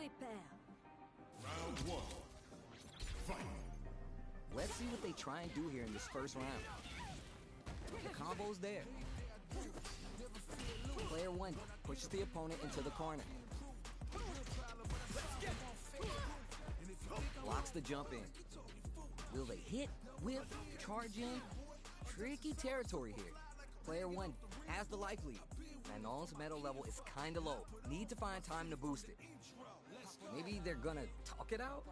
Prepare. Round one. Fight. Let's see what they try and do here in this first round. The combo's there. Player one pushes the opponent into the corner. Blocks the jump in. Will they hit, whip, charge in? Tricky territory here. Player one has the life lead. Manon's metal level is kinda low. Need to find time to boost it. Maybe they're gonna talk it out?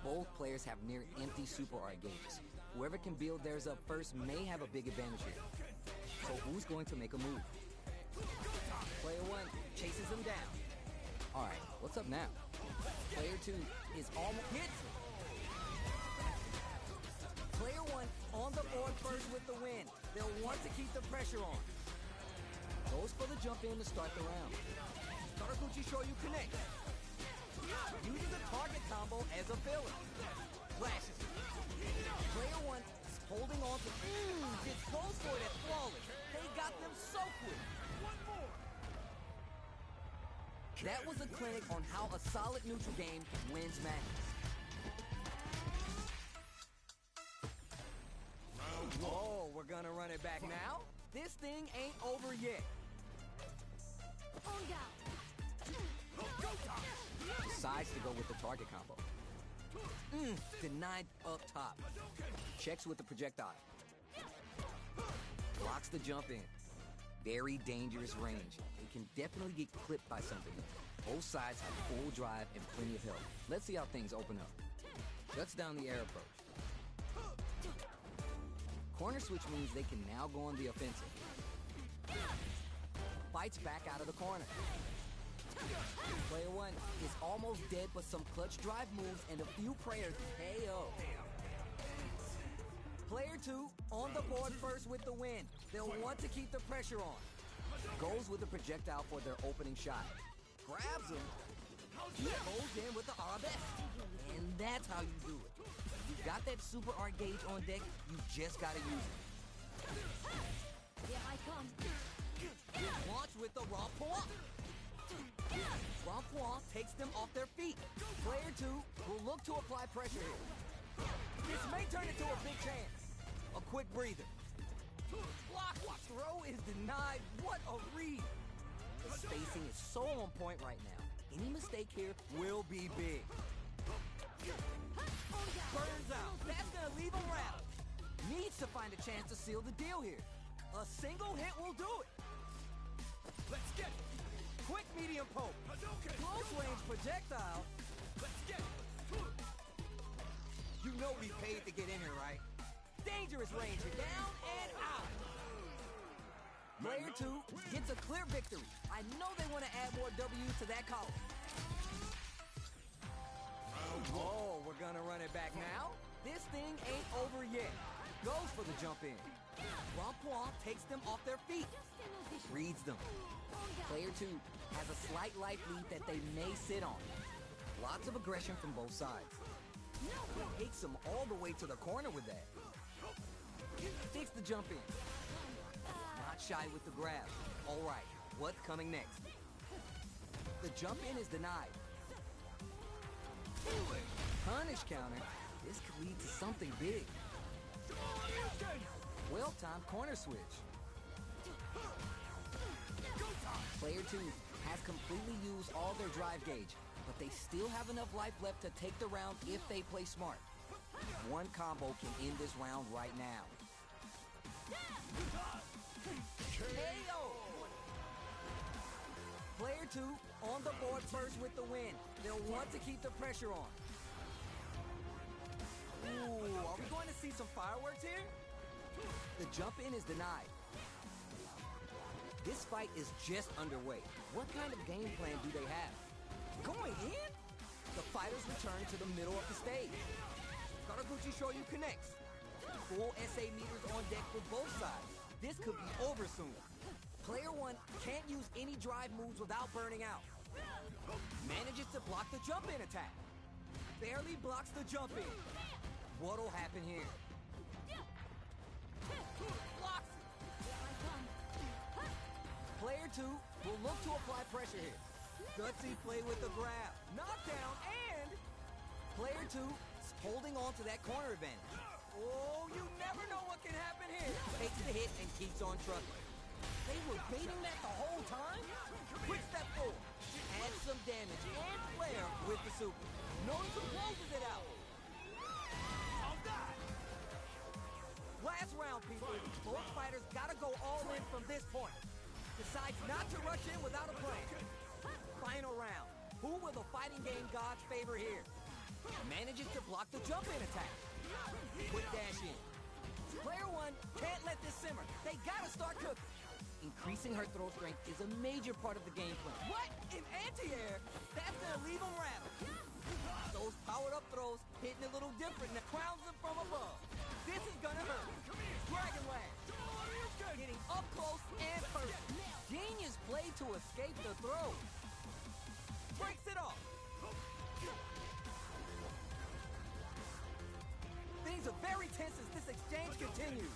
Both players have near empty super art gauges. Whoever can build theirs up first may have a big advantage here. So who's going to make a move? Player one chases him down. Alright, what's up now? Player two is almost hits. Player one on the board first with the win. They'll want to keep the pressure on. Goes for the jump in to start the round. Karaguchi Shoryu connects. Uses a target combo as a filler. Flashes. Player one is holding on to. Gets close for it at flawless. They got them so quick. One more. That was a clinic on how a solid neutral game wins matches. Oh, we're gonna run it back now? This thing ain't over yet. Decides to go with the target combo. Denied up top. Checks with the projectile. Blocks the jump in. Very dangerous range. It can definitely get clipped by something. Both sides have full drive and plenty of health. Let's see how things open up. Shuts down the air approach. Corner switch means they can now go on the offensive. Fights back out of the corner. Player one is almost dead, but some clutch drive moves and a few prayers KO. Player two on the board first with the win. They'll want to keep the pressure on. Goes with the projectile for their opening shot. Grabs him. He holds in with the arabesque. And that's how you do it. You got that super art gauge on deck, you just gotta use it. Here I come. Launch with the Rampoint. Rampoint takes them off their feet. Player two will look to apply pressure here. This may turn into a big chance. A quick breather. Block throw is denied. What a read. The spacing is so on point right now. Any mistake here will be big. Burns out. That's gonna leave him rattled. Needs to find a chance to seal the deal here. A single hit will do it. Let's get it. Quick medium poke. Close range projectile. Let's get it. You know we paid to get in here, right? Dangerous ranger down and out. Player two gets a clear victory. I know they want to add more W's to that column. Oh, we're gonna run it back now? This thing ain't over yet. Goes for the jump in. Rampoint takes them off their feet. Reads them. Player two has a slight life lead that they may sit on. Lots of aggression from both sides. Takes them all the way to the corner with that. Takes the jump in. Not shy with the grab. All right, what's coming next? The jump in is denied. Punish counter. This could lead to something big. Well-timed corner switch. Player two has completely used all their drive gauge, but they still have enough life left to take the round if they play smart. One combo can end this round right now. KO! Player two on the board first with the win. They'll want to keep the pressure on. Ooh, are we going to see some fireworks here? The jump in is denied. This fight is just underway. What kind of game plan do they have? Going in? The fighters return to the middle of the stage. Karaguchi Shoryu connects. Full SA meters on deck for both sides. This could be over soon. Player one can't use any drive moves without burning out. Manages to block the jump in attack. Barely blocks the jump in. What'll happen here? Blocks it. Player 2 will look to apply pressure here. Gutsy play with the grab. Knockdown and... Player 2 is holding on to that corner advantage. Oh, you never know what can happen here. Takes the hit and keeps on trucking. They were baiting that the whole time? Quick step forward. Adds some damage and flair with the super. Notice who closes it out. Last round, people. Both fighters gotta go all in from this point. Decides not to rush in without a plan. Final round. Who will the fighting game gods favor here? Manages to block the jump-in attack. Quick dash in. Player 1 can't let this simmer. They gotta start cooking. Increasing her throw strength is a major part of the game plan. What? In anti-air? That's gonna leave them rattled. Those powered-up throws hitting a little different and crowns them from above. This is gonna hurt. Dragon Lash. Getting up close and perfect. Genius play to escape the throw. Breaks it off. Things are very tense as this exchange continues.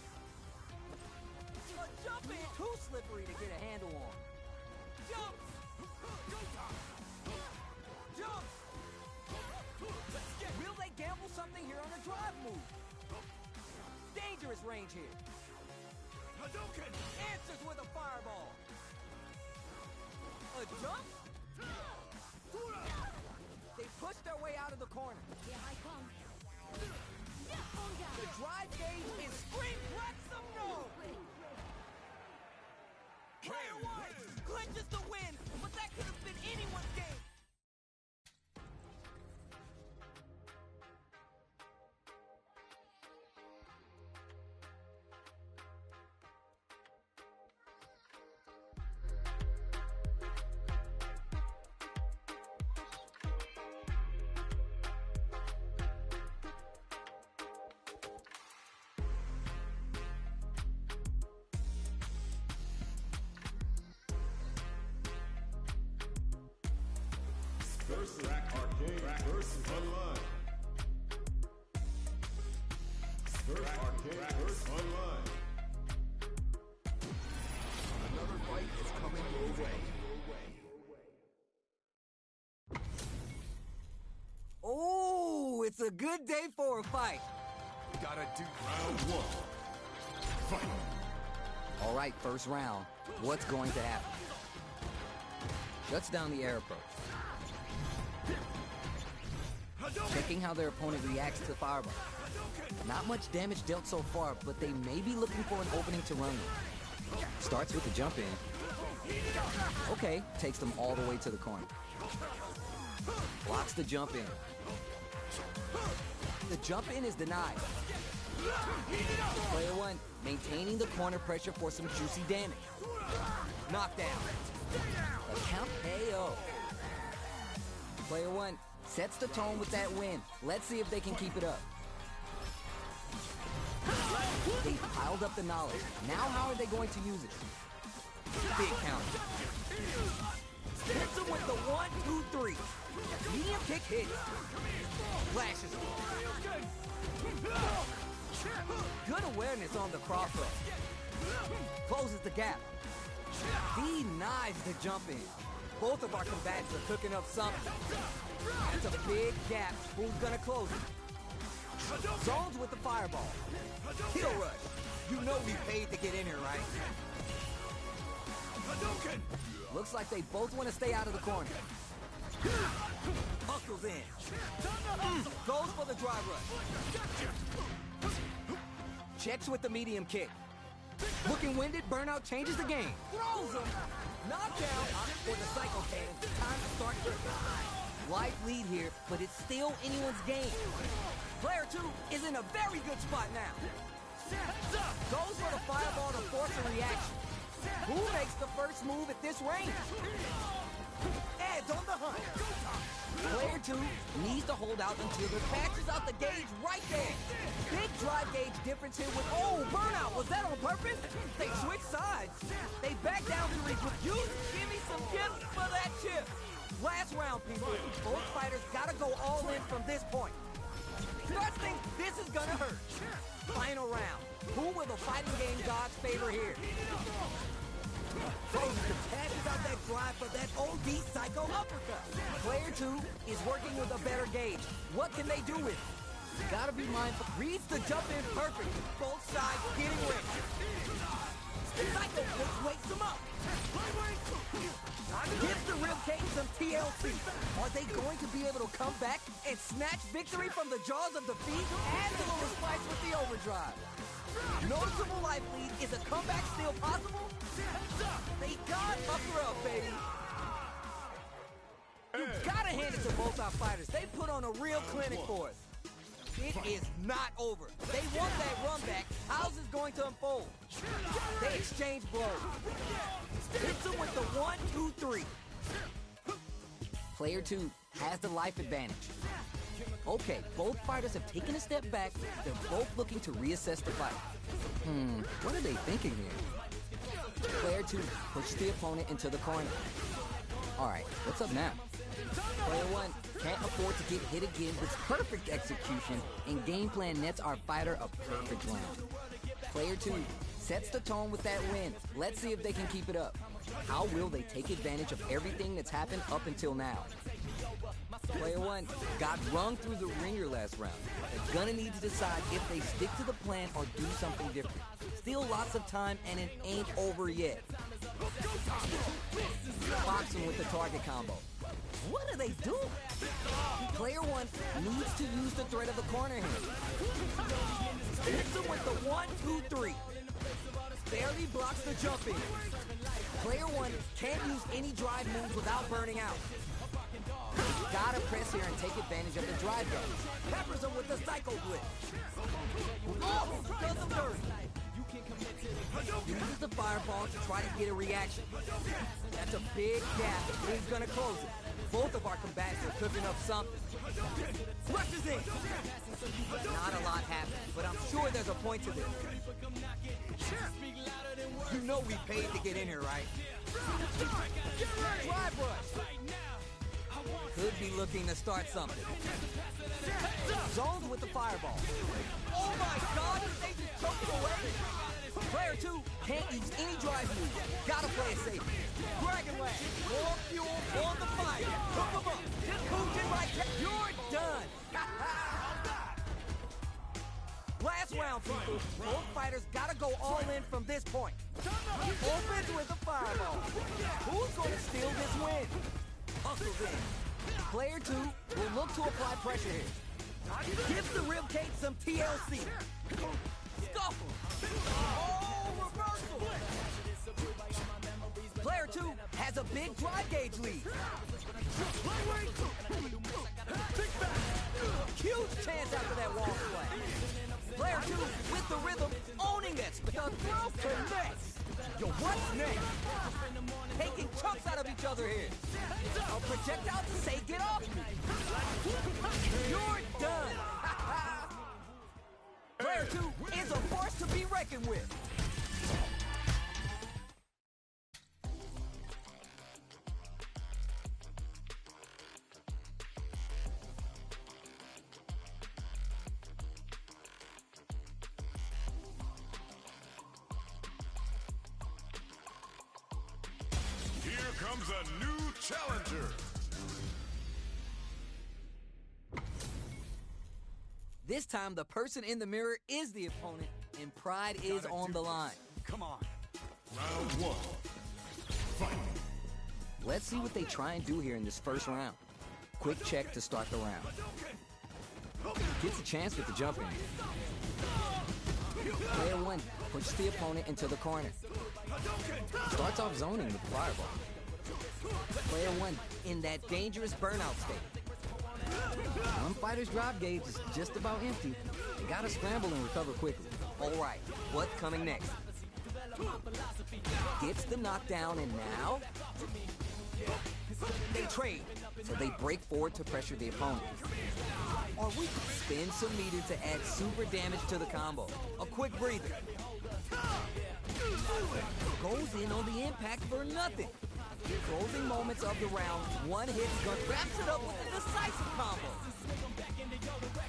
A jump in too slippery to get a handle on. Jumps! Jumps! Will they gamble something here on a drive move? Dangerous range here. Hadouken! Answers with a fireball. A jump? They push their way out of the corner. Here I come. The drive gauge is spring some no! Player 1 clinches the win, but that could have been anyone's game. Berserk Arcade versus Online. Berserk Arcade versus Online. Another fight is coming your way. Oh, it's a good day for a fight. Gotta do round 1. Fight. All right, first round. What's going to happen? Shuts down the air approach. Checking how their opponent reacts to fireball. Not much damage dealt so far, but they may be looking for an opening to run with. Starts with the jump in. Okay, takes them all the way to the corner. Blocks the jump in. The jump in is denied. Player 1 maintaining the corner pressure for some juicy damage. Knockdown. A count KO. Player 1 sets the tone with that win. Let's see if they can keep it up. They've piled up the knowledge. Now how are they going to use it? Big count. Hits him with the 1, 2, 3. Medium kick hits. Flashes him. Good awareness on the crossover. Closes the gap. Denies the jump in. Both of our combatants are cooking up something. That's a big gap. Who's gonna close it? Zones with the fireball. Kill rush. You know we paid to get in here, right? Looks like they both want to stay out of the corner. Hustles in. Goes for the drive rush. Checks with the medium kick. Looking winded, Burnout changes the game. Throws him. Knockdown for the Psycho Cannon. Time to start cooking. Life lead here, but it's still anyone's game. Player 2 is in a very good spot now. Goes for the fireball to force a reaction. Who makes the first move at this range? Ed's on the hunt. Player 2 needs to hold out until it patches out the gauge right there. Big drive gauge difference here with... Oh, Burnout! Was that on purpose? They switch sides. They back down to regroup. You give me some gifts for that chip. Last round, people. Both fighters gotta go all in from this point. Starts thinks this is gonna hurt. Final round. Who will the fighting game gods favor here? Frozen passes out that drive for that OD psycho uppercut. Player 2 is working with a better gauge. What can they do with it? Gotta be mindful. Reads the jump in perfect. Both sides getting ready. Psycho wakes him up. Gives the ribcage some TLC. Are they going to be able to come back and snatch victory from the jaws of defeat? Adds a little spice with the overdrive. Noticeable life lead. Is a comeback still possible? They got upper up, baby. You gotta hand it to both our fighters. They put on a real clinic for us. It is not over. They want that run back. How's this going to unfold? They exchange blows. Hits him with the 1, 2, 3. Player 2 has the life advantage. Okay, both fighters have taken a step back. They're both looking to reassess the fight. What are they thinking here? Player 2 pushes the opponent into the corner. All right, what's up now? Player 1 can't afford to get hit again with perfect execution, and game plan nets our fighter a perfect round. Player 2 sets the tone with that win. Let's see if they can keep it up. How will they take advantage of everything that's happened up until now? Player 1 got rung through the ringer last round. They're gonna need to decide if they stick to the plan or do something different. Still lots of time, and it ain't over yet. Boxing with the target combo. What are they doing? Player 1 needs to use the threat of the corner here. Hits him with the 1, 2, 3. Barely blocks the jump in. Player 1 can't use any drive moves without burning out. Gotta press here and take advantage of the drive gap. Peppers him with the Psycho Blitz. Oh, does him dirty. Uses the fireball to try to get a reaction. That's a big gap. He's gonna close it. Both of our combatants are cooking up something. Rushes in. Not a lot happened, but I'm sure there's a point to this. You know we paid to get in here, right? Drive rush. Could be looking to start something. Zones with the fireball. Oh my God, did they just choke it away? Player 2 can't use any drive moves. Gotta play it safe. Dragon Lash. More fuel on the fire. Hook him up. Just moved in right there. You're done. Last round, people. Both fighters gotta go all in from this point. Opens with a fireball. Who's gonna steal this win? Hustles in. Player 2 will look to apply pressure here. Gives the ribcage some TLC. Scuffle. Oh, reversal. Player 2 has a big drive gauge lead. Huge chance after that wall splash. Player 2 with the rhythm, owning this. The throw connects. Yo, what's next? Taking chunks out of each other here. A projectile to say, get off me. You're done. Player 2 is a force to be reckoned with. Comes a new challenger. This time, the person in the mirror is the opponent, and pride is on the line. Come on. Round 1. Fight. Let's see what they try and do here in this first round. Quick check to start the round. Gets a chance with the jump in. Player 1 pushes the opponent into the corner. Starts off zoning with the fireball. Player 1 in that dangerous burnout state. One fighter's drive gauge is just about empty. They gotta scramble and recover quickly. All right, what's coming next? Gets the knockdown, and now they trade, so they break forward to pressure the opponent. Or we could spend some meter to add super damage to the combo. A quick breather. Goes in on the impact for nothing. Closing moments of the round, one hit gun wraps it up with a decisive combo.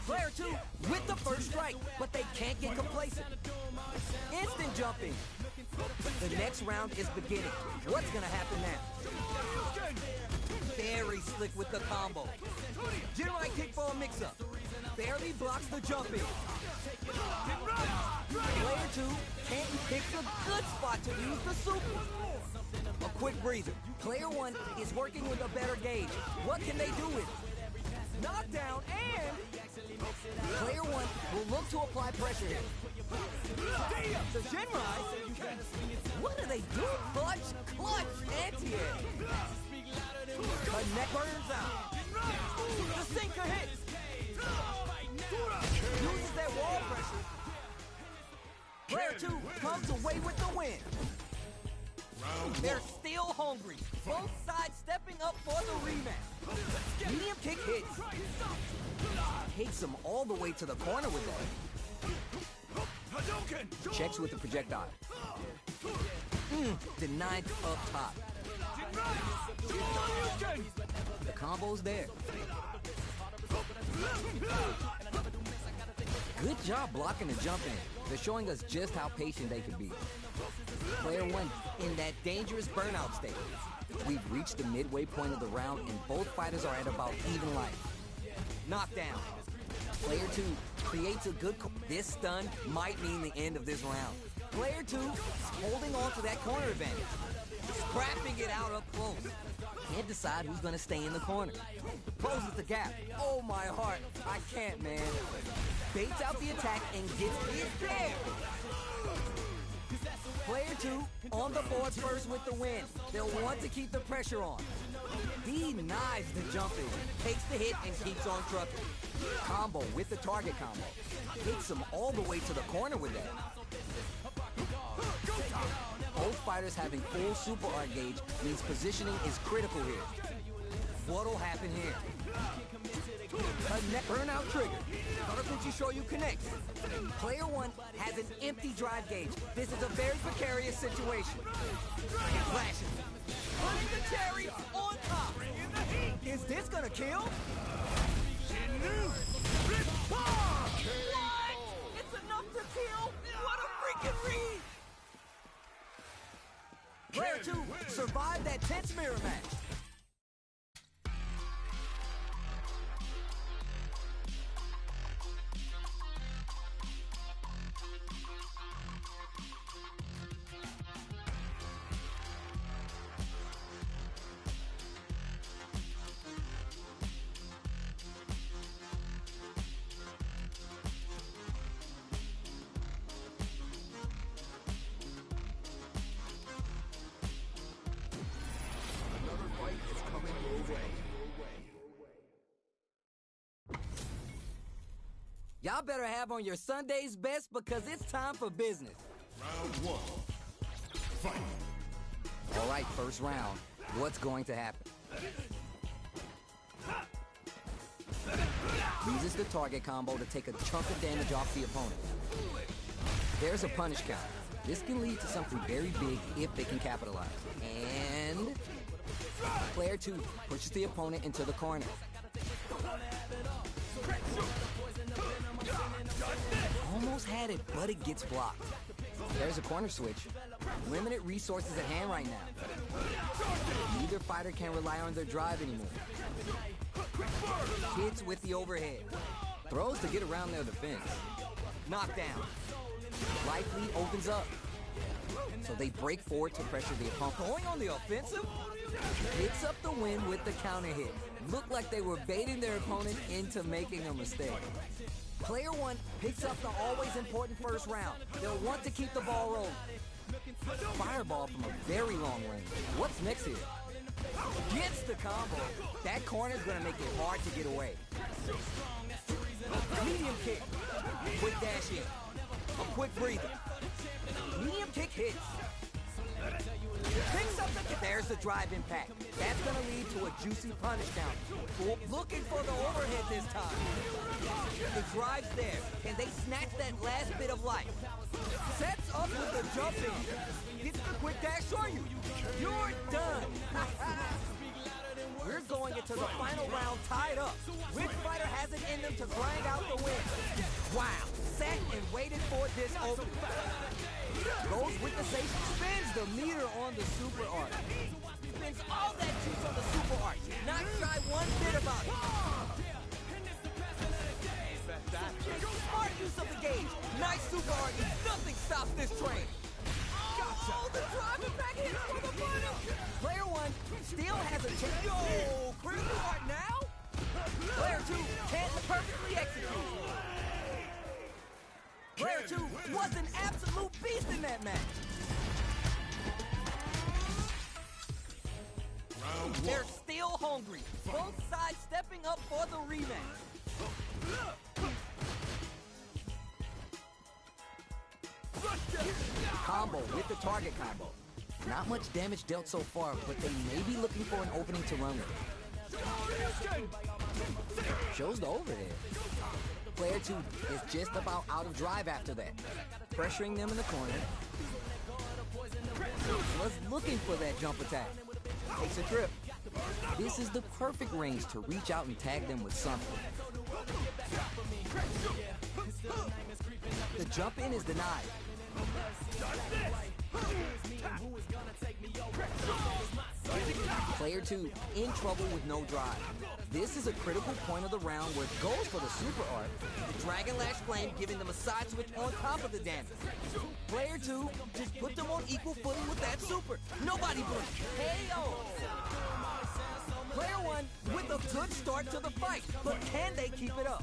Player 2 with the first strike, but they can't get complacent. Instant jumping. The next round is beginning. What's gonna happen now? Very slick with the combo. Jinrai kick for a mix-up. Barely blocks the jump in. Player 2, Canton picks a good spot to use the super. A quick breather. Player 1 is working with a better gauge. What can they do with it? Knockdown and... Player 1 will look to apply pressure here. The Jinrai... What are they doing? Clutch, anti-air. The neck burns out. The sinker hits. Uses that wall pressure. Player 2 comes away with the win. They're still hungry. Both sides stepping up for the rematch. Medium kick hits. Takes him all the way to the corner with that. Checks with the projectile. Denied up top. The combo's there. Good job blocking the jump in. They're showing us just how patient they can be. Player 1 in that dangerous burnout state. We've reached the midway point of the round and both fighters are at about even life. Knockdown. Player 2 creates a good... This stun might mean the end of this round. Player 2 is holding on to that corner advantage. Scrapping it out up close. Can't decide who's gonna stay in the corner. Closes the gap. Oh my heart. I can't, man. Baits out the attack and gets it there. Player 2 on the board first with the win. They'll want to keep the pressure on. He knives the jump in, takes the hit and keeps on trucking. Combo with the target combo. Takes him all the way to the corner with that. Both fighters having full super art gauge means positioning is critical here. What'll happen here? A net burnout trigger. Karukuchi Shoyu connects. Player 1 has an empty drive gauge. This is a very precarious situation. Flashes. Putting the cherry on top. Is this gonna kill? What? It's enough to kill? What a freaking read! Player 2 survived that tense mirror match. Y'all better have on your Sunday's best because it's time for business. Round 1. Fight. All right, first round. What's going to happen? Uses the target combo to take a chunk of damage off the opponent. There's a punish count. This can lead to something very big if they can capitalize. And... Player 2 pushes the opponent into the corner. Almost had it, but it gets blocked. There's a corner switch. Limited resources at hand right now. Neither fighter can rely on their drive anymore. Hits with the overhead. Throws to get around their defense. Knockdown. Life lead opens up. So they break forward to pressure the opponent. Going on the offensive? Picks up the win with the counter hit. Looked like they were baiting their opponent into making a mistake. Player 1 picks up the always important first round. They'll want to keep the ball rolling. Fireball from a very long range. What's next here? Gets the combo. That corner's gonna make it hard to get away. Medium kick. Quick dash in. A quick breather. Medium kick hits. Picks up the... There's the drive impact. That's gonna lead to a juicy punish count. Looking for the overhead this time. The drive's there. Can they snatch that last bit of life? Sets up with the jump in. Gets the quick dash Shoyu. You're done. We're going into the final round tied up. Which fighter has it in them to grind out the win? Wow. sat and waited for this open. Goes with the safe, spins the meter on the super art. Spends all that juice on the super art. Not shy one bit about it. Smart use of the gauge. Nice super art. Nothing stops this train. Oh, the driver back hits for the final. Player 1 still has a chance. Yo, critical art now? Player 2 can't perfectly execute. Player 2 was an absolute beast in that match. They're still hungry. Both sides stepping up for the rematch. Combo with the target combo. Not much damage dealt so far, but they may be looking for an opening to run with. Shows the overhead. Player 2 is just about out of drive after that. Pressuring them in the corner. Was looking for that jump attack. Takes a trip. This is the perfect range to reach out and tag them with something. The jump in is denied. Player 2 in trouble with no drive. This is a critical point of the round where it goes for the super art. The Dragon Lash Flame giving them a side switch on top of the damage. Player 2 just put them on equal footing with that super. Nobody blinked. KO. Player 1 with a good start to the fight, but can they keep it up?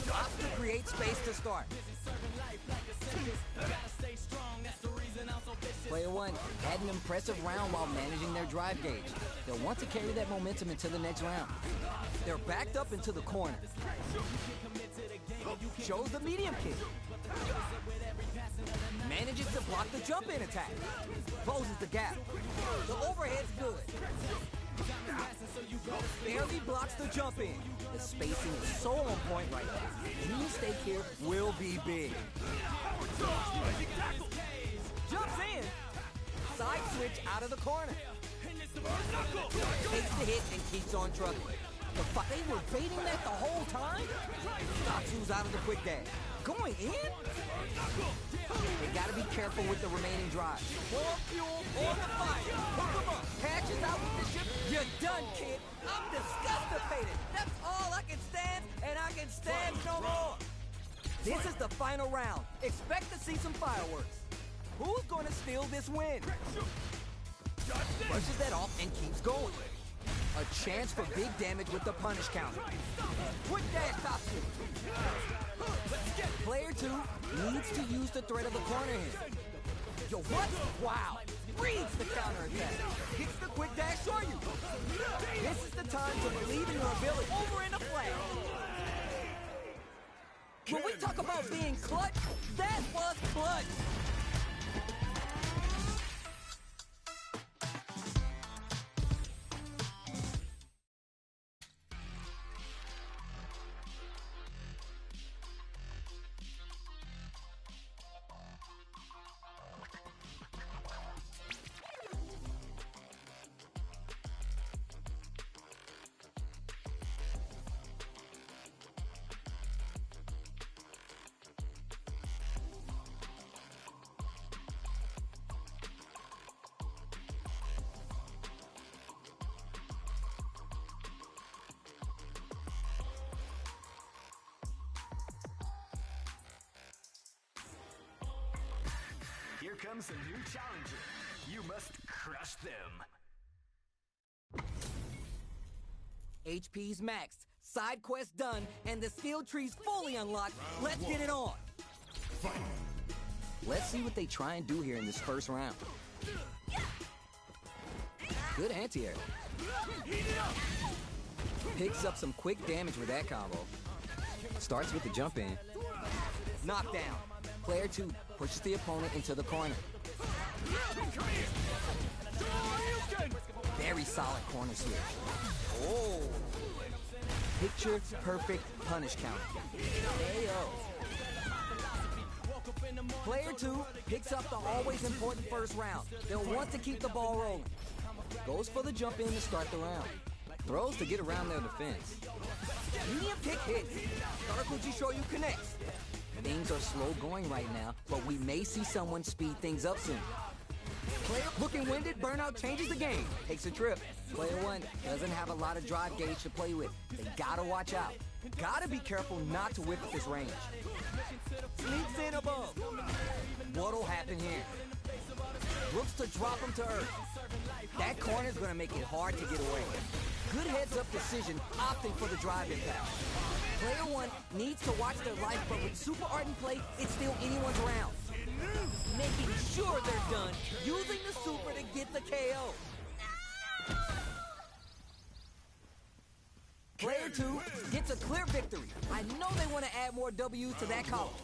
Drops to create space to start. Player 1 had an impressive round while managing their drive gauge. They'll want to carry that momentum into the next round. They're backed up into the corner. Shows the medium kick. Manages to block the jump-in attack. Closes the gap. The overhead's good. Barely blocks the jump-in. The spacing is so on point right now. Any mistake here will be big. Jumps in. Side switch out of the corner. Takes the hit and keeps on trucking. They were baiting that the whole time? Natsu's out of the quick dash. Going in? They gotta be careful with the remaining drive. More fuel on the fire. Hook them up. Patches out with the ship. You're done, kid. I'm disgusted. That's all I can stand, and I can stand no more. This is the final round. Expect to see some fireworks. Who's going to steal this win? Brushes that off and keeps going. A chance for big damage with the punish counter. Quick dash top two. Player 2 needs to use the threat of the corner here. Yo, what? Wow. Reads the counter attack. Gets the quick dash on you. This is the time to believe in your ability. Over in the flag. When we talk about being clutch, that was clutch. Here comes a new challenger. You must crush them. HP's maxed, side quest done, and the skill tree's fully unlocked. Let's get it on. Fight. Let's see what they try and do here in this first round. Good anti-air. Picks up some quick damage with that combo. Starts with the jump in. Knockdown. Player 2 pushes the opponent into the corner. Very solid corner switch. Oh! Picture perfect punish counter. KO. Player 2 picks up the always important first round. They'll want to keep the ball rolling. Goes for the jump in to start the round. Throws to get around their defense. Medium kick hits. Karakujishoyu connects. Things are slow going right now, but we may see someone speed things up soon. Player looking winded, Burnout changes the game. Takes a trip. Player one doesn't have a lot of drive gauge to play with. They gotta watch out. Gotta be careful not to whip at this range. Sneaks in above. What'll happen here? Looks to drop him to earth. That corner's gonna make it hard to get away. Good heads-up decision, opting for the drive impact. Player one needs to watch their life, but with Super Art in play, it's still anyone's round. Making sure they're done, using the super to get the KO. Player two gets a clear victory. I know they want to add more W's to that column.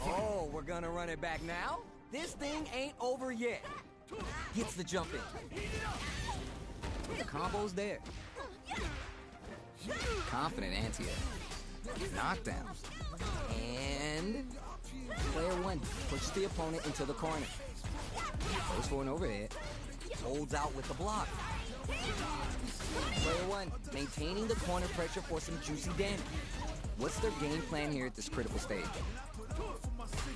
Oh, we're gonna run it back now? This thing ain't over yet. Gets the jump in. The combo's there. Confident anti-air. Knockdown. And player one pushes the opponent into the corner. Goes for an overhead. Holds out with the block. Player one maintaining the corner pressure for some juicy damage. What's their game plan here at this critical stage?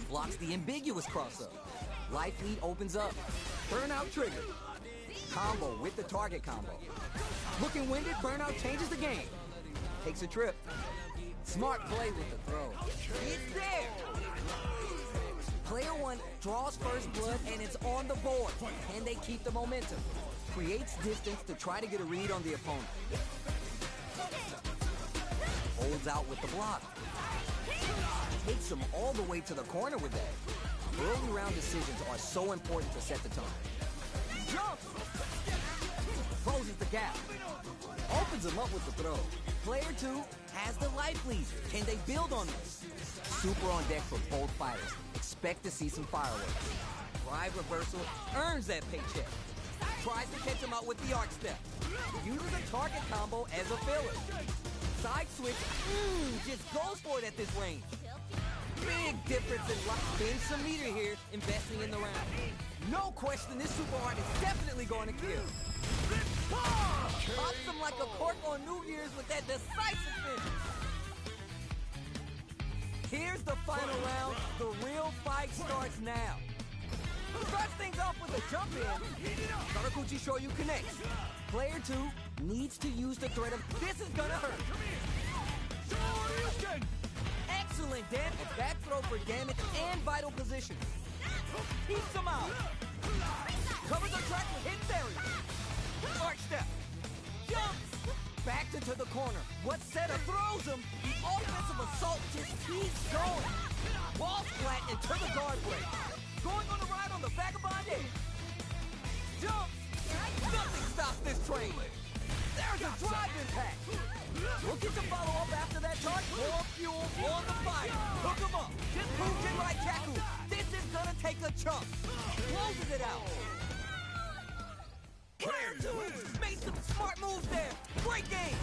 Blocks the ambiguous crossover. Life lead opens up. Burnout trigger. Combo with the target combo. Looking winded, Burnout changes the game. Takes a trip. Smart play with the throw. It's there! Player one draws first blood and it's on the board. Can they keep the momentum? Creates distance to try to get a read on the opponent. Holds out with the block. Takes him all the way to the corner with that. Early round decisions are so important to set the tone. Jumps! Closes the gap. Opens him up with the throw. Player two has the life lead. Can they build on this? Super on deck for both fighters. Expect to see some fireworks. Drive reversal earns that paycheck. Tries to catch him out with the arc step. Uses a target combo as a filler. Side switch, just goes for it at this range. Big difference in life. Spend some meter here, investing in the round. No question, this Super Art is definitely going to kill. Pops him like a cork on New Year's with that decisive finish. Here's the final round. The real fight starts now. Starts things off with a jump in. Sarakuchi Shoryu connects. Player two needs to use the threat of this is gonna hurt. Excellent damage. Back throw for damage and vital position. Keeps him out. Covers the track with hit barrier. Arch step. Jumps. Back into the corner. What setup throws him? The offensive assault just keeps going. Ball flat into the guard break. Going on the ride on the Vagabond Edge. Jumps. Nothing stops this train. There's a drive impact. Looking to follow up after that charge. More fuel on the fire. Hook him up. Just proves it right, Kaku. This is gonna take a chunk. Closes it out. Player two made some smart moves there. Great game.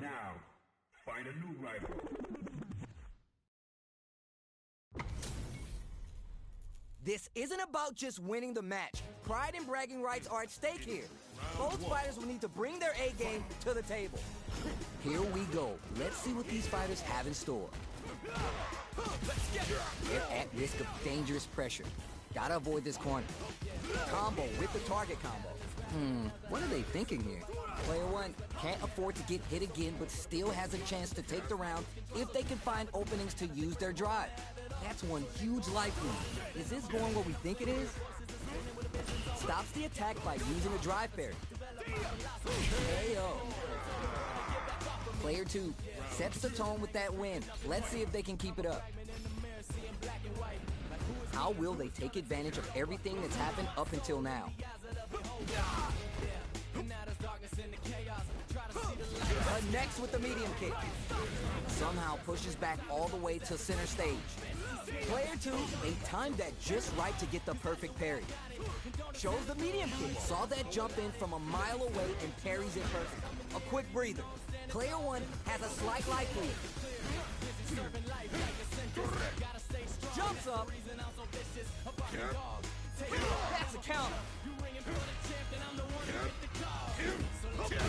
Now, find a new rival. This isn't about just winning the match. Pride and bragging rights are at stake here. Both fighters will need to bring their A game to the table. Here we go. Let's see what these fighters have in store. They're at risk of dangerous pressure. Gotta avoid this corner. Combo with the target combo. What are they thinking here? Player one can't afford to get hit again, but still has a chance to take the round if they can find openings to use their drive. That's one huge life lead. Is this going what we think it is? Stops the attack by using a drive fairy. KO. Player two sets the tone with that win. Let's see if they can keep it up. How will they take advantage of everything that's happened up until now? Connects with the medium kick. Somehow pushes back all the way to center stage. Player two, they timed that just right to get the perfect parry. Shows the medium kick. Saw that jump in from a mile away and parries it perfect. A quick breather. Player one has a slight life lead. Jumps up. That's a counter.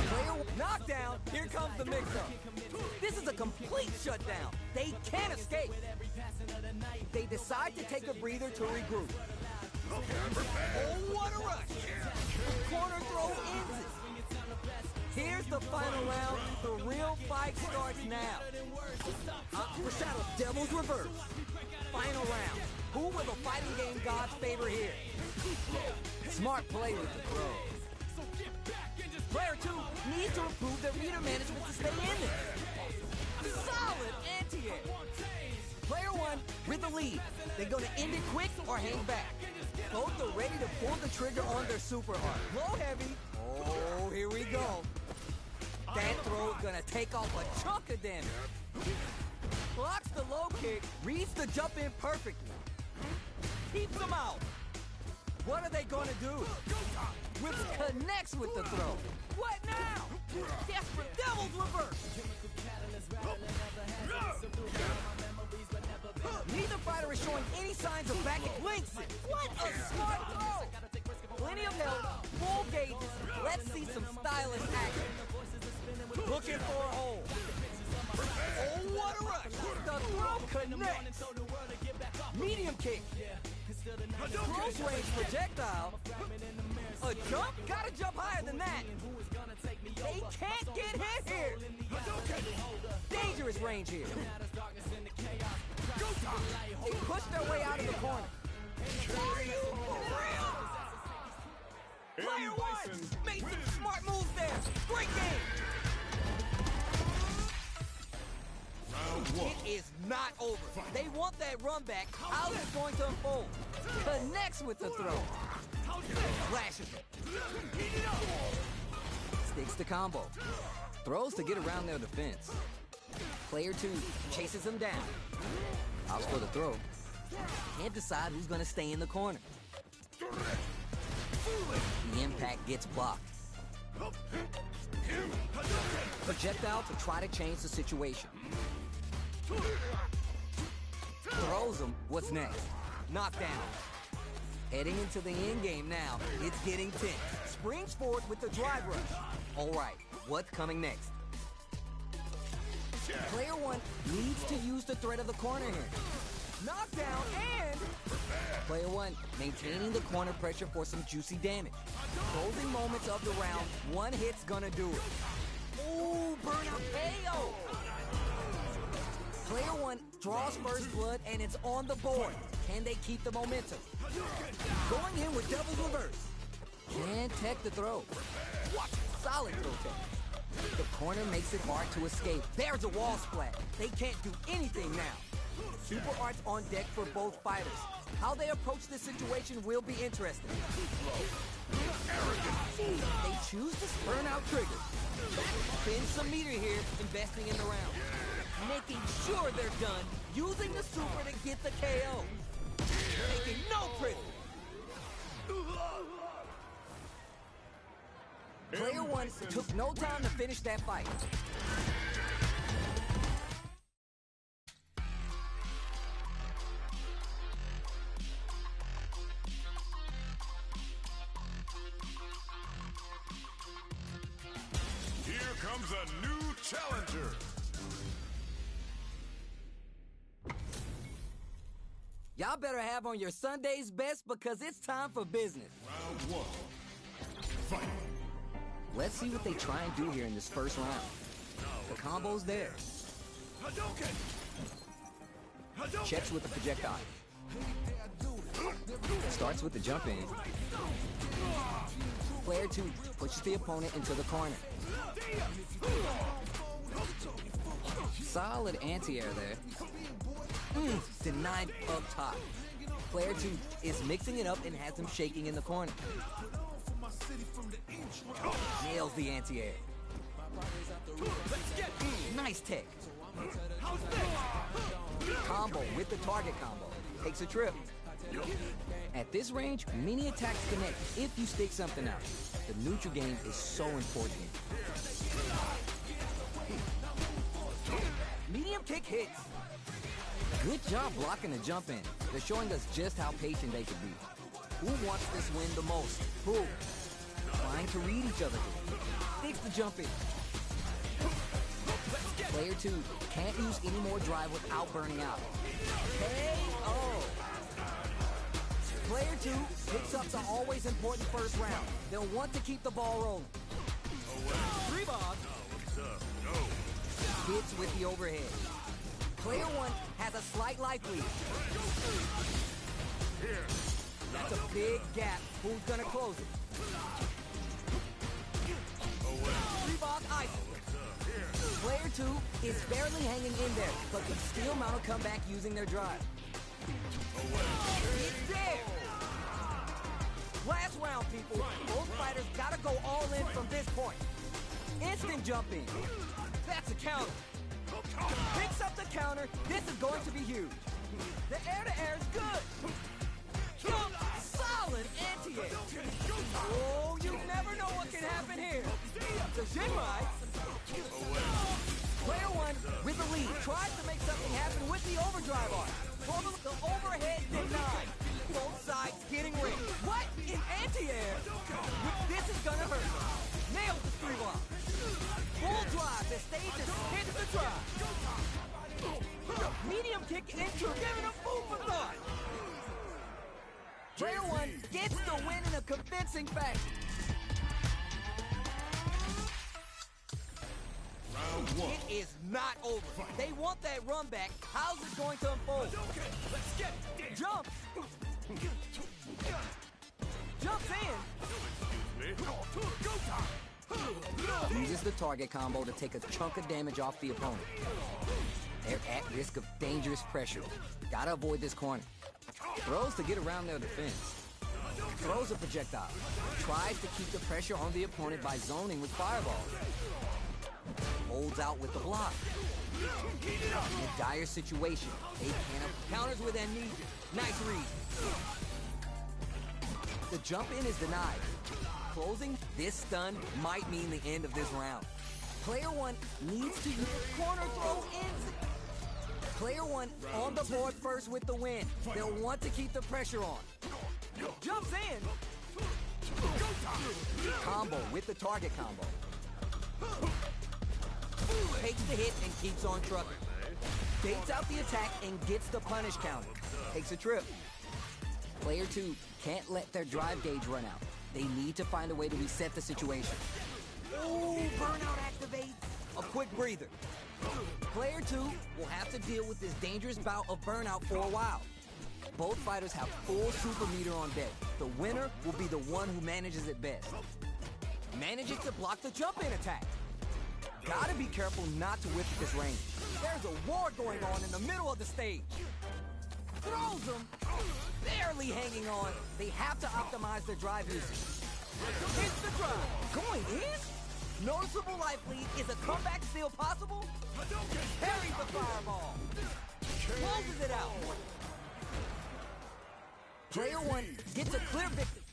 Player knockdown. Here comes the mix-up. This is a complete shutdown. They can't escape. They decide to take a breather to regroup. Oh, what a rush! Corner throw ends it. Here's the final round. The real fight starts now. Foreshadow Devil's Reverse. Final round. Who will the fighting game gods favor here? Smart play with the throw. Player two needs to improve their meter management to stay in there. Solid anti-air. Player one with the lead. They're gonna end it quick or hang back. Both are ready to pull the trigger on their super art. Low heavy. Oh, here we go. That throw is gonna take off a chunk of damage. Blocks the low kick, reads the jump in perfectly. Keeps them out. What are they gonna do? Whips connects with the throw. What now? Desperate Devil's Reverse. Neither fighter is showing any signs of back. It links it. What a smart throw! Plenty of help, full gauges. Let's see some stylish action. Looking for a hole. Oh, what a rush! The throw connects. Medium kick. Close range projectile. A jump? Gotta jump higher than that. They can't get hit here. Dangerous range here. They push their way out of the corner. Are you for real? Player one made some smart moves there. Great game. It is not over. They want that run back. How is it going to unfold? Connects with the throw. Flashes it. Sticks the combo. Throws to get around their defense. Player two chases him down. Opts for the throw. Can't decide who's going to stay in the corner. The impact gets blocked. Projectile to try to change the situation. Throws him. What's next? Knockdown. Heading into the end game now. It's getting tense. Springs forward with the drive rush. All right, what's coming next? Player one needs to use the threat of the corner here. Knockdown and... Player one maintaining the corner pressure for some juicy damage. Closing moments of the round. One hit's gonna do it. Ooh, burnout KO! Player one draws first blood and it's on the board. Can they keep the momentum? Going in with Devil's Reverse. Can't tech the throw. Solid throw tech. The corner makes it hard to escape. There's a wall splat. They can't do anything now. Super arts on deck for both fighters. How they approach this situation will be interesting. They choose to burn out trigger. Spin some meter here, investing in the round. Making sure they're done, using the super to get the KO. Taking no prisoners. Player one took no time to finish that fight. Here comes a new challenger. Y'all better have on your Sunday's best because it's time for business. Round one. Fight. Let's see what they try and do here in this first round. The combo's there. Checks with the projectile. Starts with the jump in. Player two pushes the opponent into the corner. Solid anti-air there. Denied up top. Player two is mixing it up and has him shaking in the corner. Nails the anti-air. Nice tech. Combo with the target combo. Takes a trip. At this range, many attacks connect if you stick something out. The neutral game is so important. Medium kick hits. Good job blocking the jump in. They're showing us just how patient they can be. Who wants this win the most? Who? Trying to read each other. Sticks the jump in. Player two can't use any more drive without burning out. KO. Player two picks up the always important first round. They'll want to keep the ball rolling. Three ball. Hits with the overhead. Player one has a slight life lead. That's a big gap. Who's gonna close it? Three-ball ice. Player two is barely hanging in there, but can still mount a comeback using their drive. It's there! Last round, people. Both fighters gotta go all in from this point. Instant jump in. That's a counter. Picks up the counter. This is going to be huge. The air-to-air is good. Solid anti-air. Oh, you never know what can happen here. The Jinrai. Player one with the lead tries to make something happen with the overdrive arm. The overhead denied. Both sides getting rigged. What? In anti-air? This is gonna hurt. Nails the three block. Full drive. The stage is hits the drive. Medium kick into, giving him food for thought. Player one gets the win in a convincing fashion. Round one. It is not over. They want that run back. How's it going to unfold? Let's get it. Jumps. Jumps in. Uses the target combo to take a chunk of damage off the opponent. They're at risk of dangerous pressure. Gotta avoid this corner. Throws to get around their defense. Throws a projectile. Tries to keep the pressure on the opponent by zoning with fireballs. Holds out with the block. In a dire situation, they counters with amnesia. Nice read. The jump in is denied. Closing this stun might mean the end of this round. Player one needs to use corner throw in. Player one on the board first with the win. They'll want to keep the pressure on. Jumps in. Combo with the target combo. Takes the hit and keeps on trucking. Baits out the attack and gets the punish counter. Takes a trip. Player two can't let their drive gauge run out. They need to find a way to reset the situation. Ooh, burnout activates. A quick breather. Player two will have to deal with this dangerous bout of burnout for a while. Both fighters have full super meter on deck. The winner will be the one who manages it best. Manages to block the jump-in attack. Gotta be careful not to whip at this range. There's a war going on in the middle of the stage. Throws them, barely hanging on. They have to optimize their drive usage. Hits the drive, going in? Noticeable life lead. Is a comeback still possible? Carries the fireball. Closes it out. Player one gets a clear victory.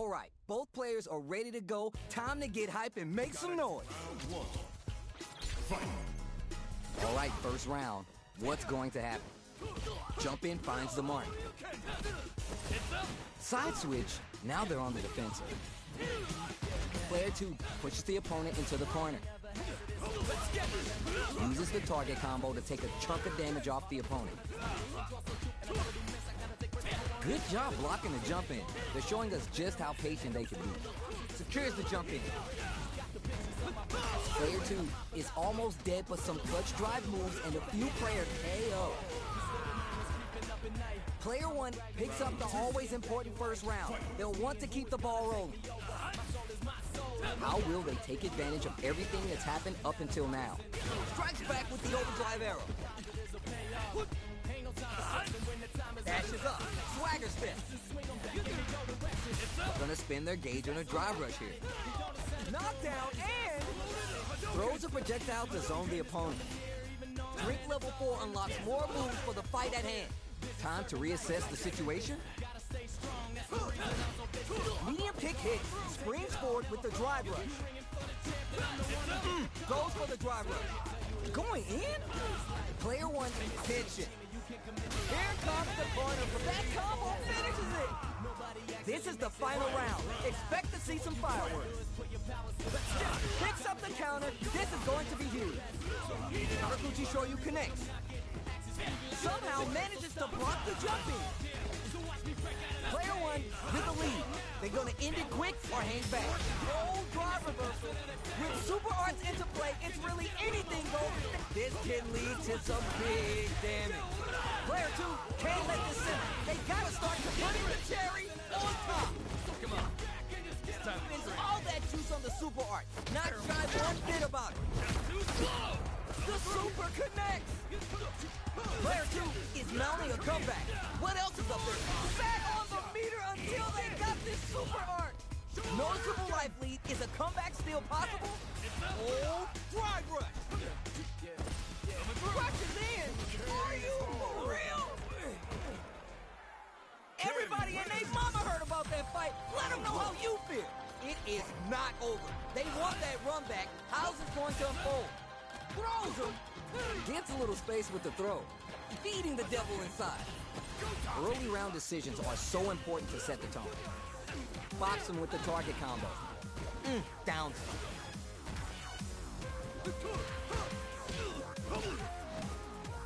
All right, both players are ready to go. Time to get hype and make some noise. Round 1. Fight. All right, first round. What's going to happen? Jump in finds the mark. Side switch. Now they're on the defensive. Player 2 pushes the opponent into the corner. Uses the target combo to take a chunk of damage off the opponent. Good job blocking the jump in. They're showing us just how patient they can be. Secures the jump in. Player 2 is almost dead, but some clutch drive moves and a few player KO. Player 1 picks up the always important first round. They'll want to keep the ball rolling. How will they take advantage of everything that's happened up until now? Strikes back with the overdrive arrow. Dashes up. Swagger step. Gonna spin their gauge on a drive rush here. Knockdown and throws a projectile to zone the opponent. Drink level 4 unlocks more moves for the fight at hand. Time to reassess the situation. Medium kick hits. Springs forward with the drive rush. Goes for the drive rush. Going in? Player 1 attention. Here comes the corner, but that combo finishes it. This is the final round. Expect to see some fireworks. Picks up the counter. This is going to be huge. Karakuchi Shoryu connects. Somehow manages to block the jumping. Player 1 with the lead. They're going to end it quick or hang back. Oh, drive reversal. With super arts into play, it's really anything goes. This can lead to some big damage. Player 2 can't let this simmer. They got to start to put the cherry on top. Come on. It's all that juice on the super art. Not shy one bit about it. The super connects. Player 2 is mounting a comeback. What else is up there? Sat on the meter until they got this super art. Noticeable life lead. Is a comeback still possible? Oh, drive rush. Rushes in. Are you for real? Everybody and their mama heard about that fight. Let them know how you feel. It is not over. They want that run back. How's it going to unfold? Throws him. Gets a little space with the throw. Feeding the devil inside. Early round decisions are so important to set the tone. Box him with the target combo. Downs him.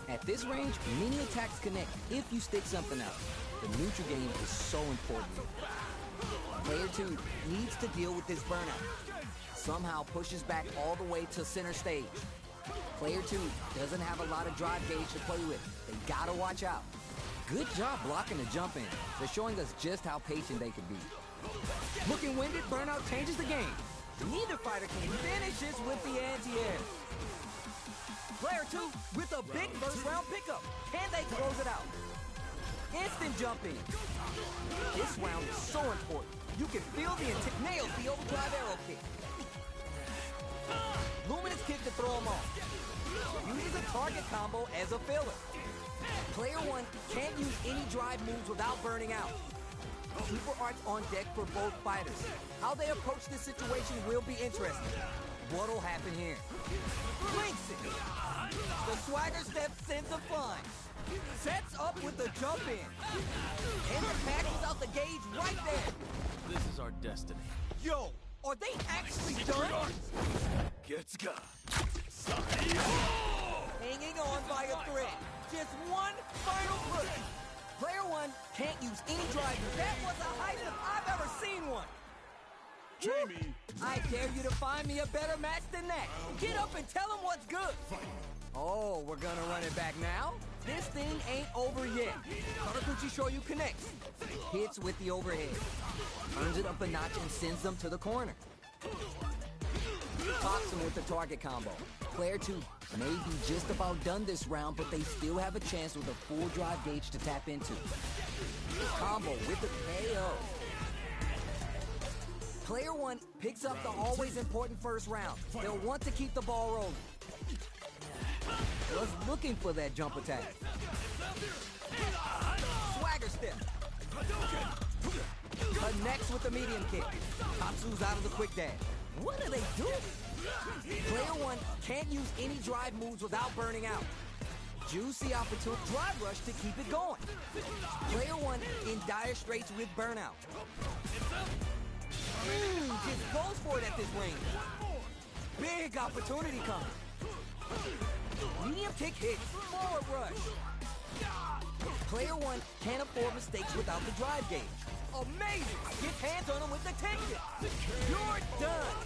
At this range, many attacks connect if you stick something out. The neutral game is so important. Player 2 needs to deal with this burnout. Somehow pushes back all the way to center stage. Player 2 doesn't have a lot of drive gauge to play with. They gotta watch out. Good job blocking the jump in. They're showing us just how patient they can be. Looking winded, burnout changes the game. Neither fighter can finish this with the anti-air. Player 2 with a big first round pickup. Can they close it out? Instant jumping. This round is so important. You can feel the intent. Nails the overdrive arrow kick. Luminous kick to throw him off. Uses a target combo as a filler. Player 1 can't use any drive moves without burning out. Super arts on deck for both fighters. How they approach this situation will be interesting. What'll happen here? Blinks it. The swagger step sends him flying. Sets up with the jump in. And passes out the gauge right there. This is our destiny. Yo, are they actually done? Gets got. Hanging on by a thread. Just one final push. Player 1 can't use any drive. That was the highest I've ever seen one. Jamie. I dare you to find me a better match than that. Get up and tell them what's good. Oh, we're gonna run it back now? This thing ain't over yet. Karakuchi Shoryu connects. Hits with the overhead. Turns it up a notch and sends them to the corner. Pops him with the target combo. Player 2 may be just about done this round, but they still have a chance with a full drive gauge to tap into. Combo with the KO. Player 1 picks up the always important first round. They'll want to keep the ball rolling. Was looking for that jump attack. Swagger step. Connects with the medium kick. Tatsu's out of the quick dash. What are they doing? Player one can't use any drive moves without burning out. Juicy opportunity drive rush to keep it going. Player one in dire straits with burnout. Just goes for it at this range. Big opportunity coming. Medium kick hits. Forward rush. Player one can't afford mistakes without the drive gauge. Amazing! Gets hands on him with the ticket. You're done.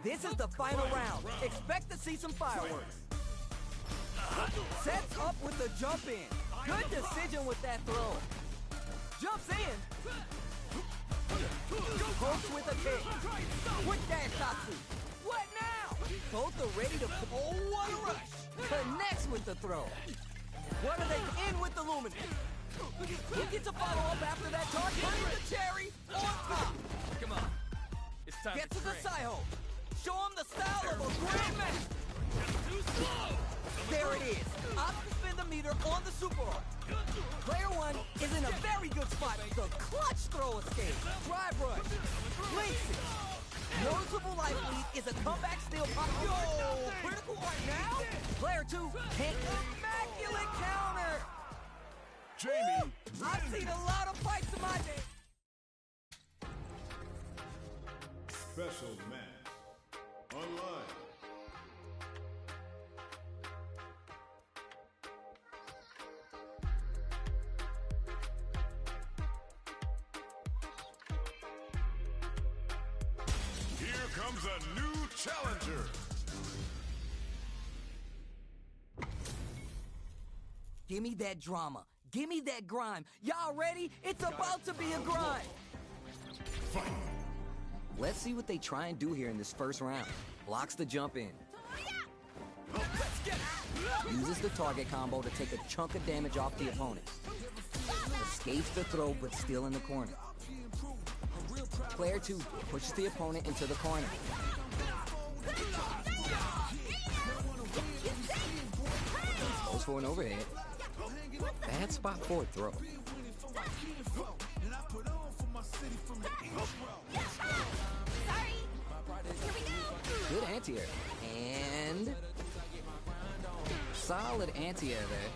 This is the final round. Expect to see some fireworks. Sets up with the jump in. Good decision with that throw. Jumps in. Pokes with a kick. Quick dash Tatsu. What now? Both are ready to... Oh, what a rush. Connects with the throw. What are they in with the Luminous? Who gets a follow-up after that charge? Putting the cherry on top. Come on. It's time Get to to the train. side-hole. Show him the style of a grandmaster. Too slow. There it is. Option the meter on the super art. Player one is in a very good spot. The clutch throw escape. Drive rush. Links it. Noticeable life lead is a comeback steal pop. Yo! Critical art now? Player two can't. Immaculate counter. Jamie, I've seen a lot of fights in my day. Special match. Online. Here comes a new challenger. Give me that drama. Give me that grime. Y'all ready? It's about to be a grind. Fight. Let's see what they try and do here in this first round. Blocks the jump in. Uses the target combo to take a chunk of damage off the opponent. Escapes the throw, but still in the corner. Player two pushes the opponent into the corner. Goes for an overhead. Bad spot for a throw. Sorry. Here we go. Good anti-air. And... solid anti-air there.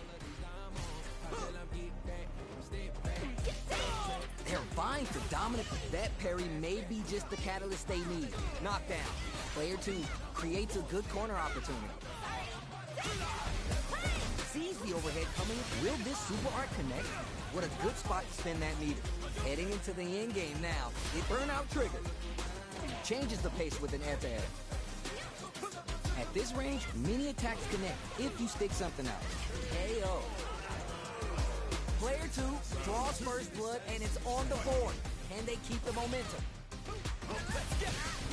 They're vying for dominant. That parry may be just the catalyst they need. Knockdown. Player two creates a good corner opportunity. Sees the overhead coming. Will this super art connect? What a good spot to spin that meter. Heading into the end game now. It burnout triggers. Changes the pace with an anti-air. At this range, many attacks connect if you stick something out. KO. Player two draws first blood and it's on the board. Can they keep the momentum?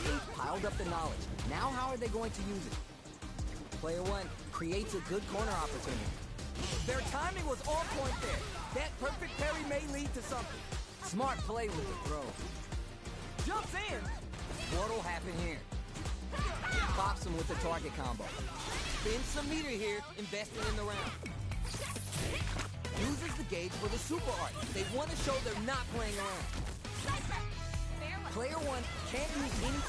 They've piled up the knowledge. Now how are they going to use it? Player one creates a good corner opportunity. Their timing was on point there. That perfect parry may lead to something. Smart play with the throw. Jumps in. What'll happen here? Pops him with the target combo. Spins some meter here, investing in the round. Uses the gauge for the super art. They want to show they're not playing around. Player one can't use any...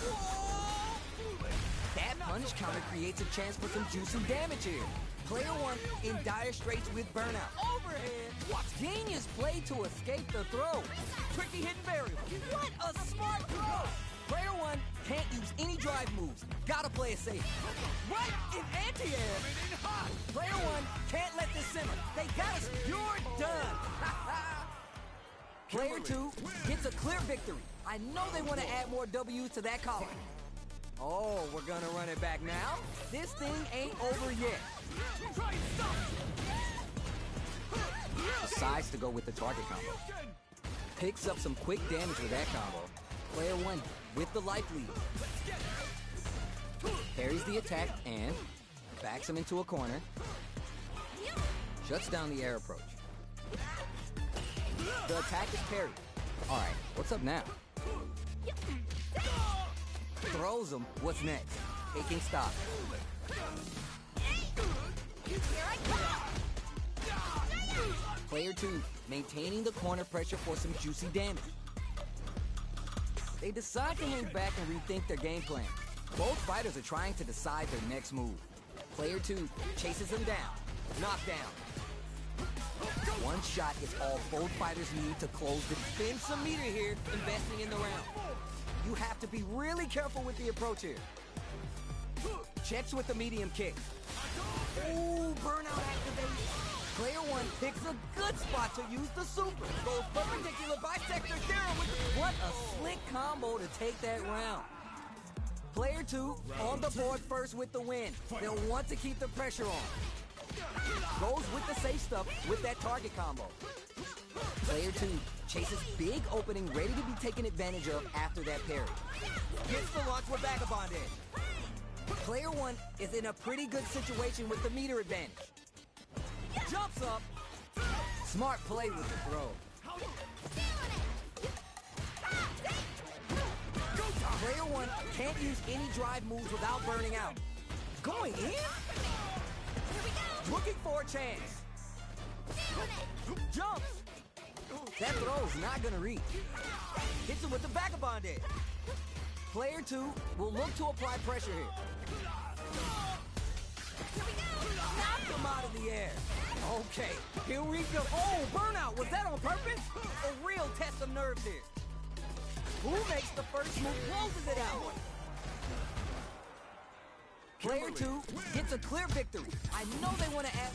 That punch counter creates a chance for some juicy damage here. Player one in dire straits with burnout. Overhead. Genius play to escape the throw. Tricky hidden variable. What a smart throw. Player one can't use any drive moves. Gotta play it safe. What? In anti-air. Player one can't let this simmer. They gotta... You're done. Player two gets a clear victory. I know they want to add more W's to that column. Oh, we're gonna run it back now? This thing ain't over yet. Decides to go with the target combo. Picks up some quick damage with that combo. Player one with the life lead. Parries the attack and backs him into a corner. Shuts down the air approach. The attack is parried. Alright, what's up now? Throws him. What's next? Taking stock. Here I come. Player 2, maintaining the corner pressure for some juicy damage. They decide to hang back and rethink their game plan. Both fighters are trying to decide their next move. Player 2 chases him down. Knockdown. One shot is all both fighters need to close the... Spend some meter here, investing in the round. You have to be really careful with the approach here. Checks with the medium kick. Ooh, burnout activation. Player 1 picks a good spot to use the super. Goes perpendicular bisector theorem with... What a slick combo to take that round. Player 2 on the board first with the win. They'll want to keep the pressure on. Goes with the safe stuff with that target combo. Player 2 chases big opening ready to be taken advantage of after that parry. Gets the launch with Vagabond Edge. Player 1 is in a pretty good situation with the meter advantage. Jumps up. Smart play with the throw. Player 1 can't use any drive moves without burning out. Going in? Looking for a chance. Jumps. That throw's not gonna reach. Hits him with the Vagabond Edge. Player 2 will look to apply pressure here. Knock him out of the air. Okay, here we go. Oh, burnout. Was that on purpose? A real test of nerves here. Who makes the first move, closes it out? Player 2 gets a clear victory. I know they want to add...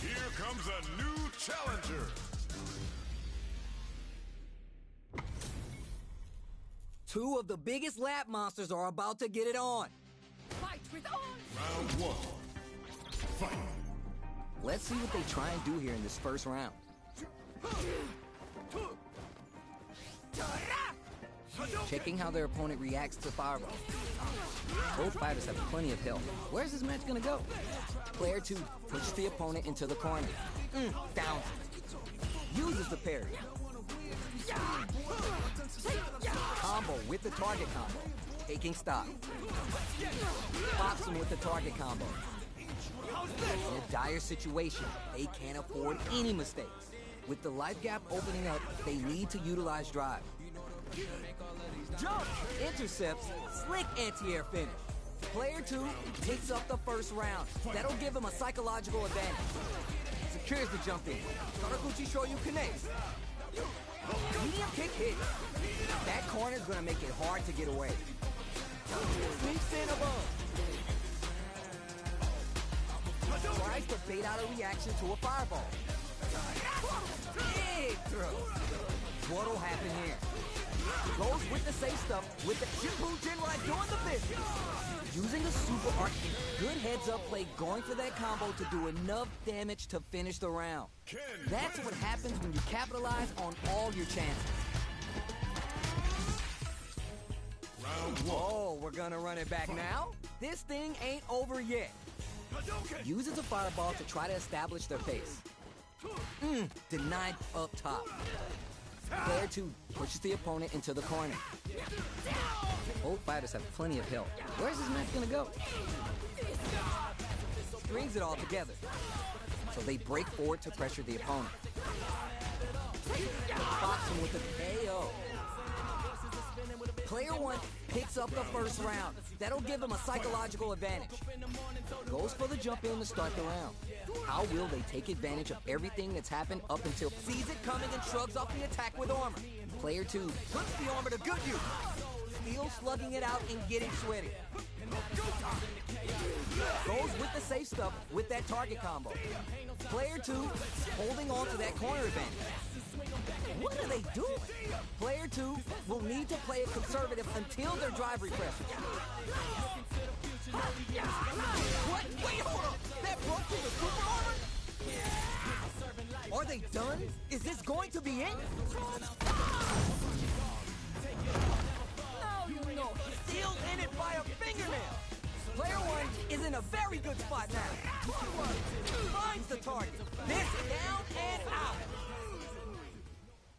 Here comes a new challenger. Two of the biggest lap monsters are about to get it on. Fight with on! Round 1. Fight. Let's see what they try and do here in this first round. Checking how their opponent reacts to fireball. Both fighters have plenty of health. Where's this match gonna go? Player 2 pushes the opponent into the corner. Down. Uses the parry. Combo with the target combo. Taking stock. Pops him with the target combo. In a dire situation, they can't afford any mistakes. With the life gap opening up, they need to utilize drive. Jump! Intercepts, slick anti-air finish. Player 2 picks up the first round. That'll give him a psychological advantage. Secures the jump in. Saraguchi Shoryu connects. Medium kick hit. That corner's gonna make it hard to get away. Sweeps in above. Tries to bait out a reaction to a fireball. Big throw. What'll happen here? Goes with the safe stuff with the Shippuden Jinrai doing the business. Using a super arc, good heads-up play going for that combo to do enough damage to finish the round. That's what happens when you capitalize on all your chances. Round 1. Oh, we're gonna run it back now? This thing ain't over yet. Uses a fireball to try to establish their pace. Denied up top. Player 2 pushes the opponent into the corner. Both fighters have plenty of health. Where's this match gonna go? Strings it all together. So they break forward to pressure the opponent. Pops him with the KO. Player 1 picks up the first round. That'll give him a psychological advantage. Goes for the jump in to start the round. How will they take advantage of everything that's happened up until... Sees it coming and shrugs off the attack with armor. Player 2 puts the armor to good use. Still slugging it out and getting sweaty. Goes with the safe stuff with that target combo. Player 2 holding on to that corner advantage. What are they doing? Player 2 will need to play it conservative until their drive refreshes. What? Wait, hold up! That broke through the super armor? Are they done? Is this going to be it? No, still in it by a fingernail. Player 1 is in in a very good spot now. Finds the target. This down and out.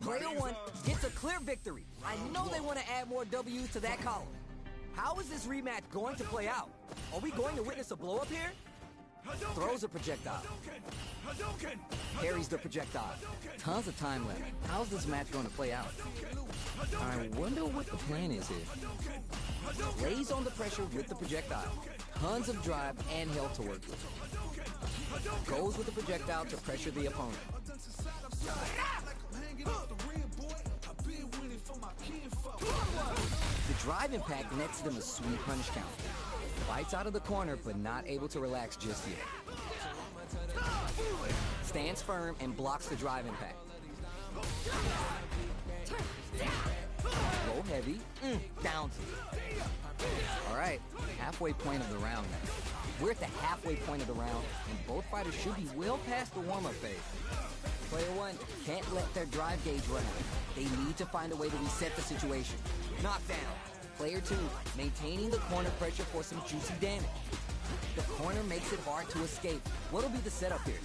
Player one gets a clear victory. I know they want to add more W's to that column. How is this rematch going to play out? Are we going to witness a blow-up here? Throws a projectile. Parries the projectile. Tons of time left. How's this match going to play out? I wonder what the plan is here. Lays on the pressure with the projectile. Tons of drive and health to work with. Goes with the projectile to pressure the opponent. The drive impact nets them a sweet punish count. Bites out of the corner, but not able to relax just yet. Stands firm and blocks the drive impact. Low heavy, down. All right, halfway point of the round now. We're at the halfway point of the round, and both fighters should be well past the warm-up phase. Player one can't let their drive gauge run out. They need to find a way to reset the situation. Knockdown. Player two maintaining the corner pressure for some juicy damage. The corner makes it hard to escape. What'll be the setup here?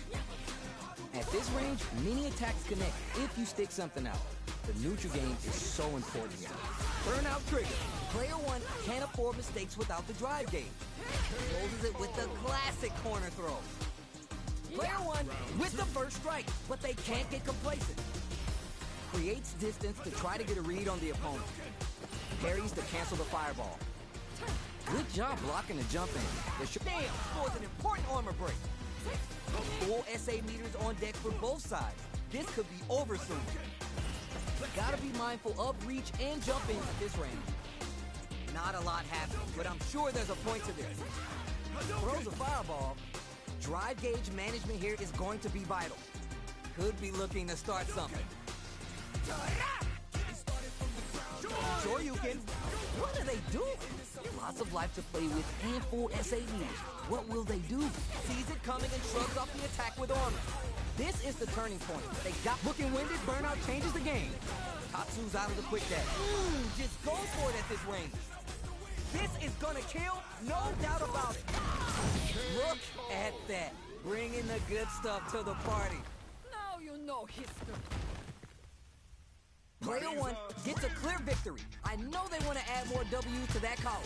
At this range, many attacks connect if you stick something out. The neutral game is so important here. Burnout trigger. Player one can't afford mistakes without the drive gauge. Closes it with the classic corner throw. Player one with the first strike, but they can't get complacent. Creates distance to try to get a read on the opponent. Parries to cancel the fireball. Good job blocking the jump in. Damn, scores an important armor break. Full SA meters on deck for both sides. This could be over soon. Gotta be mindful of reach and jump ins at this range. Not a lot happening, but I'm sure there's a point to this. Throws a fireball. Drive gauge management here is going to be vital. Could be looking to start something. Sure you can. What are they doing? Lots of life to play with and full SA meters. What will they do? Sees it coming and shrugs off the attack with armor. This is the turning point. They got looking winded. Burnout changes the game. Tatsu's out of the quick dash. Just goes for it at this range. This is gonna kill, no doubt about it. Look at that. Bringing the good stuff to the party. Now you know history. Player one gets a clear victory. I know they want to add more W's to that column.